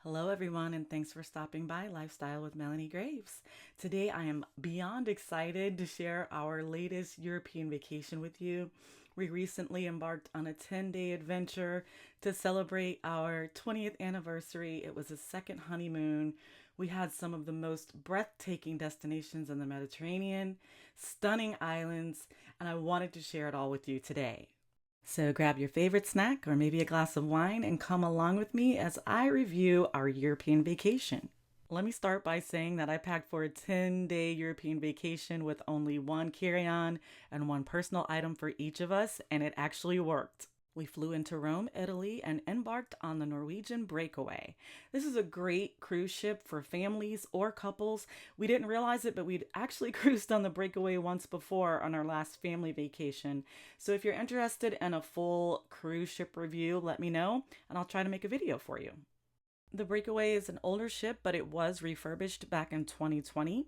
Hello, everyone, and thanks for stopping by Lifestyle with Melonie Graves. Today, I am beyond excited to share our latest European vacation with you. We recently embarked on a 10-day adventure to celebrate our 20th anniversary. It was a second honeymoon. We had some of the most breathtaking destinations in the Mediterranean, stunning islands, and I wanted to share it all with you today. So grab your favorite snack or maybe a glass of wine and come along with me as I review our European vacation. Let me start by saying that I packed for a 10-day European vacation with only one carry-on and one personal item for each of us, and it actually worked. We flew into Rome, Italy, and embarked on the Norwegian Breakaway. This is a great cruise ship for families or couples. We didn't realize it, but we'd actually cruised on the Breakaway once before on our last family vacation. So if you're interested in a full cruise ship review, let me know, and I'll try to make a video for you. The Breakaway is an older ship, but it was refurbished back in 2020.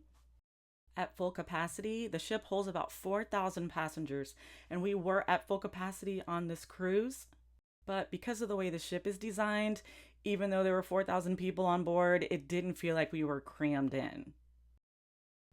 At full capacity, the ship holds about 4,000 passengers, and we were at full capacity on this cruise. But because of the way the ship is designed, even though there were 4,000 people on board, it didn't feel like we were crammed in.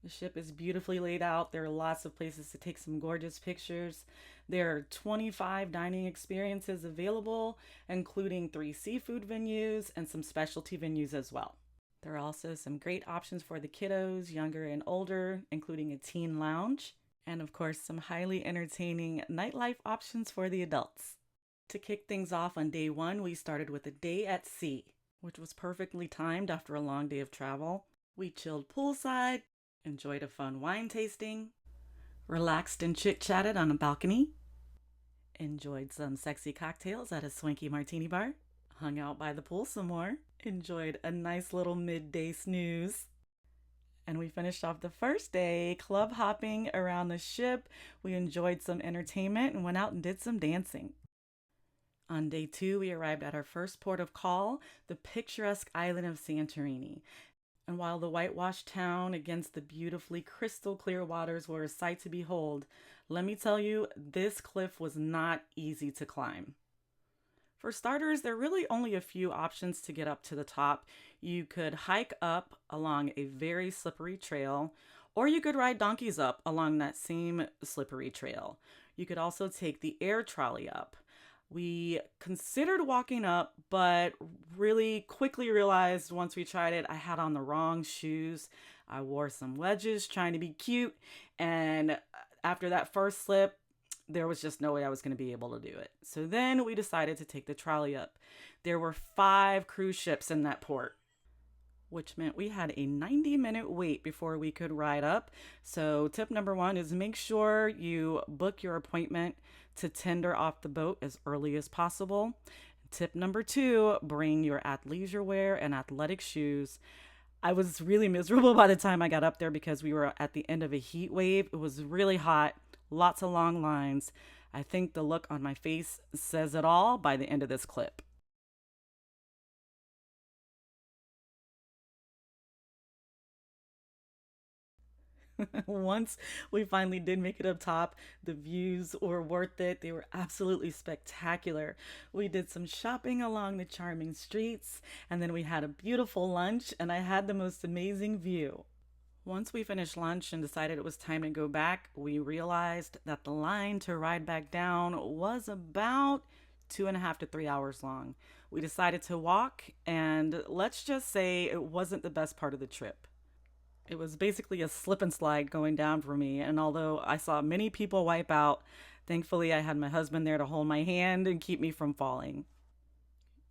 The ship is beautifully laid out. There are lots of places to take some gorgeous pictures. There are 25 dining experiences available, including 3 seafood venues and some specialty venues as well. There are also some great options for the kiddos, younger and older, including a teen lounge, and of course, some highly entertaining nightlife options for the adults. To kick things off on day one, we started with a day at sea, which was perfectly timed after a long day of travel. We chilled poolside, enjoyed a fun wine tasting, relaxed and chit-chatted on a balcony, enjoyed some sexy cocktails at a swanky martini bar, hung out by the pool some more, enjoyed a nice little midday snooze. And we finished off the first day club hopping around the ship. We enjoyed some entertainment and went out and did some dancing. On day 2, we arrived at our first port of call, the picturesque island of Santorini. And while the whitewashed town against the beautifully crystal clear waters were a sight to behold, let me tell you, this cliff was not easy to climb. For starters, there are really only a few options to get up to the top. You could hike up along a very slippery trail, or you could ride donkeys up along that same slippery trail. You could also take the air trolley up. We considered walking up, but really quickly realized once we tried it, I had on the wrong shoes. I wore some wedges trying to be cute, and after that first slip, there was just no way I was going to be able to do it. So then we decided to take the trolley up. There were 5 cruise ships in that port, which meant we had a 90-minute wait before we could ride up. So tip number 1 is make sure you book your appointment to tender off the boat as early as possible. Tip number 2, bring your athleisure wear and athletic shoes. I was really miserable by the time I got up there because we were at the end of a heat wave. It was really hot. Lots of long lines. I think the look on my face says it all by the end of this clip. Once we finally did make it up top, the views were worth it. They were absolutely spectacular. We did some shopping along the charming streets, and then we had a beautiful lunch, and I had the most amazing view. Once we finished lunch and decided it was time to go back, we realized that the line to ride back down was about 2.5 to 3 hours long. We decided to walk, and let's just say it wasn't the best part of the trip. It was basically a slip and slide going down for me, and although I saw many people wipe out, thankfully I had my husband there to hold my hand and keep me from falling.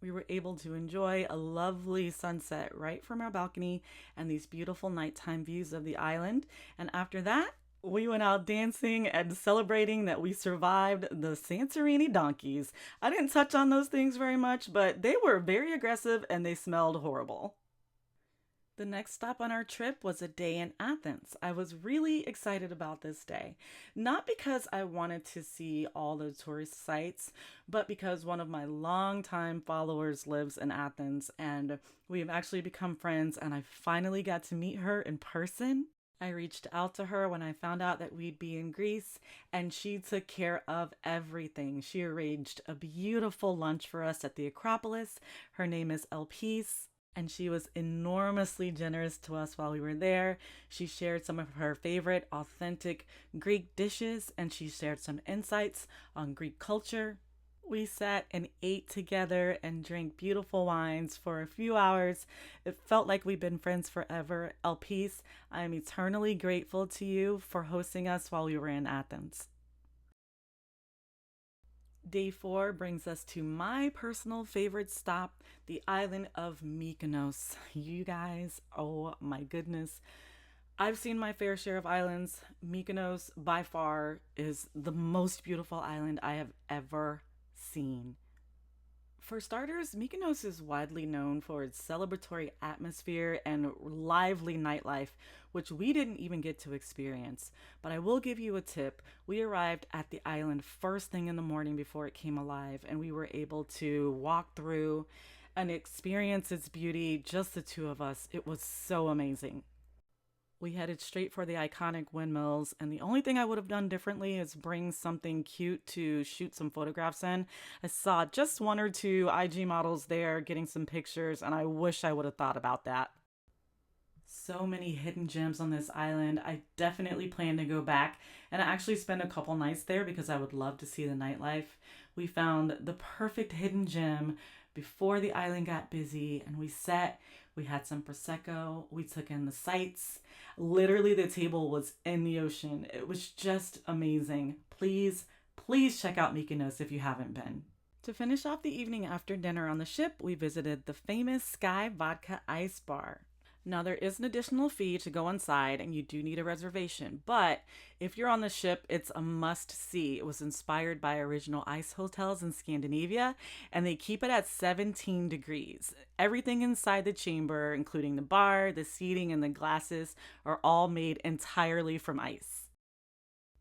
We were able to enjoy a lovely sunset right from our balcony and these beautiful nighttime views of the island. And after that, we went out dancing and celebrating that we survived the Santorini donkeys. I didn't touch on those things very much, but they were very aggressive and they smelled horrible. The next stop on our trip was a day in Athens. I was really excited about this day, not because I wanted to see all the tourist sites, but because one of my longtime followers lives in Athens and we've actually become friends, and I finally got to meet her in person. I reached out to her when I found out that we'd be in Greece, and she took care of everything. She arranged a beautiful lunch for us at the Acropolis. Her name is Elpise. and she was enormously generous to us while we were there. She shared some of her favorite authentic Greek dishes, and she shared some insights on Greek culture. We sat and ate together and drank beautiful wines for a few hours. It felt like we've been friends forever. Elpis, I am eternally grateful to you for hosting us while we were in Athens. Day 4 brings us to my personal favorite stop, the island of Mykonos. You guys, oh my goodness. I've seen my fair share of islands. Mykonos, by far, is the most beautiful island I have ever seen. For starters, Mykonos is widely known for its celebratory atmosphere and lively nightlife, which we didn't even get to experience. But I will give you a tip. We arrived at the island first thing in the morning before it came alive, and we were able to walk through and experience its beauty, just the two of us. It was so amazing. We headed straight for the iconic windmills, and the only thing I would have done differently is bring something cute to shoot some photographs in. I saw just one or two IG models there getting some pictures, and I wish I would have thought about that. So many hidden gems on this island. I definitely plan to go back and actually spend a couple nights there because I would love to see the nightlife. We found the perfect hidden gem before the island got busy, and we had some prosecco, we took in the sights. Literally, the table was in the ocean. It was just amazing. Please check out Mykonos if you haven't been. To finish off the evening after dinner on the ship, we visited the famous Sky Vodka Ice Bar. Now, there is an additional fee to go inside, and you do need a reservation. But if you're on the ship, it's a must-see. It was inspired by original ice hotels in Scandinavia, and they keep it at 17 degrees. Everything inside the chamber, including the bar, the seating, and the glasses, are all made entirely from ice.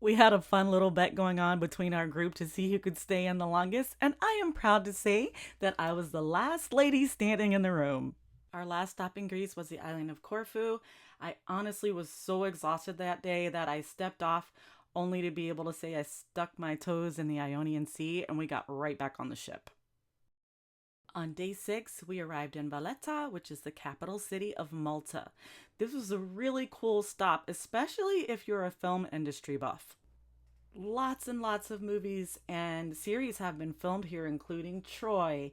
We had a fun little bet going on between our group to see who could stay in the longest, and I am proud to say that I was the last lady standing in the room. Our last stop in Greece was the island of Corfu. I honestly was so exhausted that day that I stepped off only to be able to say I stuck my toes in the Ionian Sea, and we got right back on the ship. On day 6, we arrived in Valletta, which is the capital city of Malta. This was a really cool stop, especially if you're a film industry buff. Lots and lots of movies and series have been filmed here, including Troy,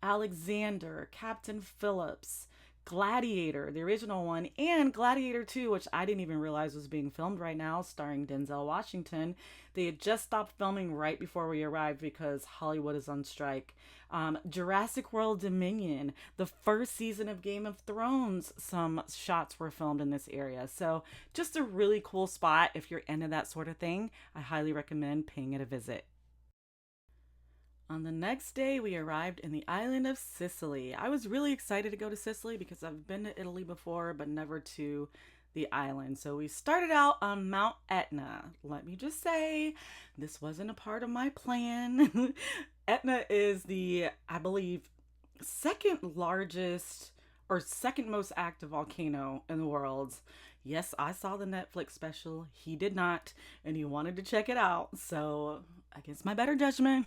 Alexander, Captain Phillips, Gladiator, the original one, and Gladiator 2, which I didn't even realize was being filmed right now, starring Denzel Washington. They had just stopped filming right before we arrived because Hollywood is on strike. Jurassic World Dominion, the first season of Game of Thrones, some shots were filmed in this area. So just a really cool spot. If you're into that sort of thing, I highly recommend paying it a visit. On the next day, we arrived in the island of Sicily. I was really excited to go to Sicily because I've been to Italy before, but never to the island. So we started out on Mount Etna. Let me just say, this wasn't a part of my plan. Etna is the, I believe, second largest or second most active volcano in the world. Yes, I saw the Netflix special. He did not, and he wanted to check it out. So against my better judgment,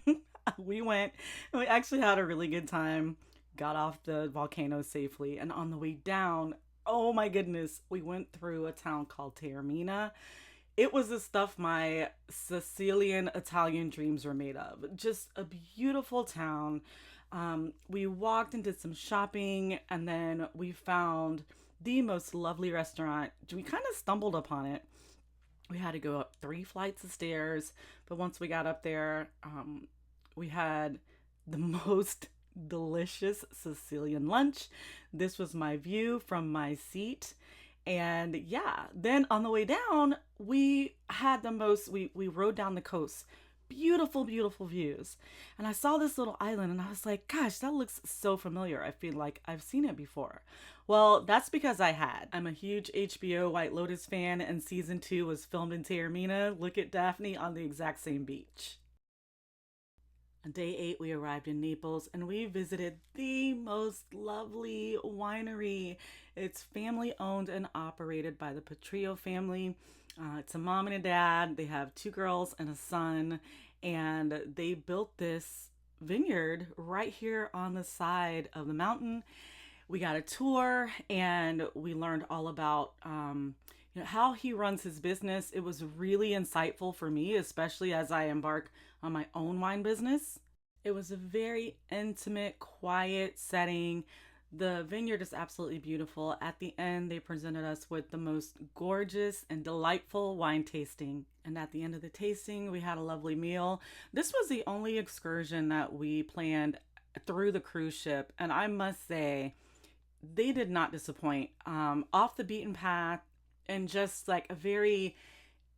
we went, and we actually had a really good time. Got off the volcano safely, and on the way down, oh my goodness, we went through a town called Taormina. It was the stuff my Sicilian Italian dreams were made of. Just a beautiful town. We walked into some shopping, and then we found the most lovely restaurant. We kind of stumbled upon it. We had to go up 3 flights of stairs, but once we got up there, we had the most delicious Sicilian lunch. This was my view from my seat. And yeah, then on the way down, we had we rode down the coast. Beautiful, beautiful views. And I saw this little island and I was like, gosh, that looks so familiar. I feel like I've seen it before. Well, that's because I had. I'm a huge HBO White Lotus fan, and season 2 was filmed in Taormina. Look at Daphne on the exact same beach. On day 8, we arrived in Naples and we visited the most lovely winery. It's family owned and operated by the Petrillo family. It's a mom and a dad. They have 2 girls and a son, and they built this vineyard right here on the side of the mountain. We got a tour and we learned all about how he runs his business. It was really insightful for me, especially as I embark on my own wine business. It was a very intimate, quiet setting. The vineyard is absolutely beautiful. At the end, they presented us with the most gorgeous and delightful wine tasting. And at the end of the tasting, we had a lovely meal. This was the only excursion that we planned through the cruise ship. And I must say, they did not disappoint. Off the beaten path and just like a very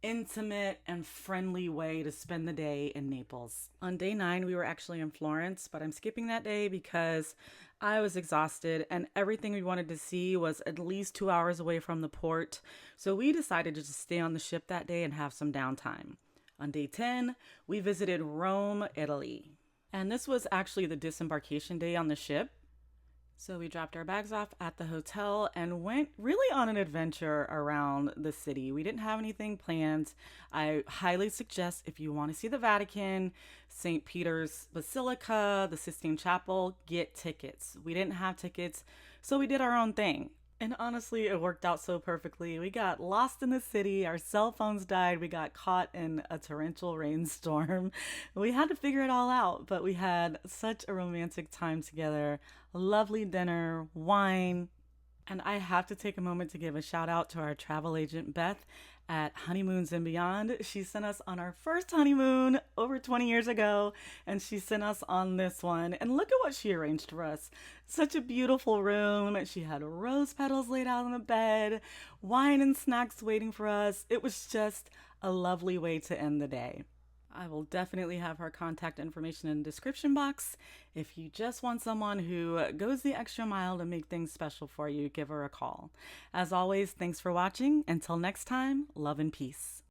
intimate and friendly way to spend the day in Naples. On day 9, we were actually in Florence, but I'm skipping that day because I was exhausted and everything we wanted to see was at least 2 hours away from the port. So we decided to just stay on the ship that day and have some downtime. On day 10, we visited Rome, Italy. And this was actually the disembarkation day on the ship. So we dropped our bags off at the hotel and went really on an adventure around the city. We didn't have anything planned. I highly suggest, if you want to see the Vatican, St. Peter's Basilica, the Sistine Chapel, get tickets. We didn't have tickets, so we did our own thing. And honestly, it worked out so perfectly. We got lost in the city, our cell phones died, we got caught in a torrential rainstorm. We had to figure it all out, but we had such a romantic time together. A lovely dinner, wine. And I have to take a moment to give a shout out to our travel agent, Beth, at Honeymoons and Beyond. She sent us on our first honeymoon over 20 years ago, and she sent us on this one. And look at what she arranged for us. Such a beautiful room. She had rose petals laid out on the bed, wine and snacks waiting for us. It was just a lovely way to end the day. I will definitely have her contact information in the description box. If you just want someone who goes the extra mile to make things special for you, give her a call. As always, thanks for watching. Until next time, love and peace.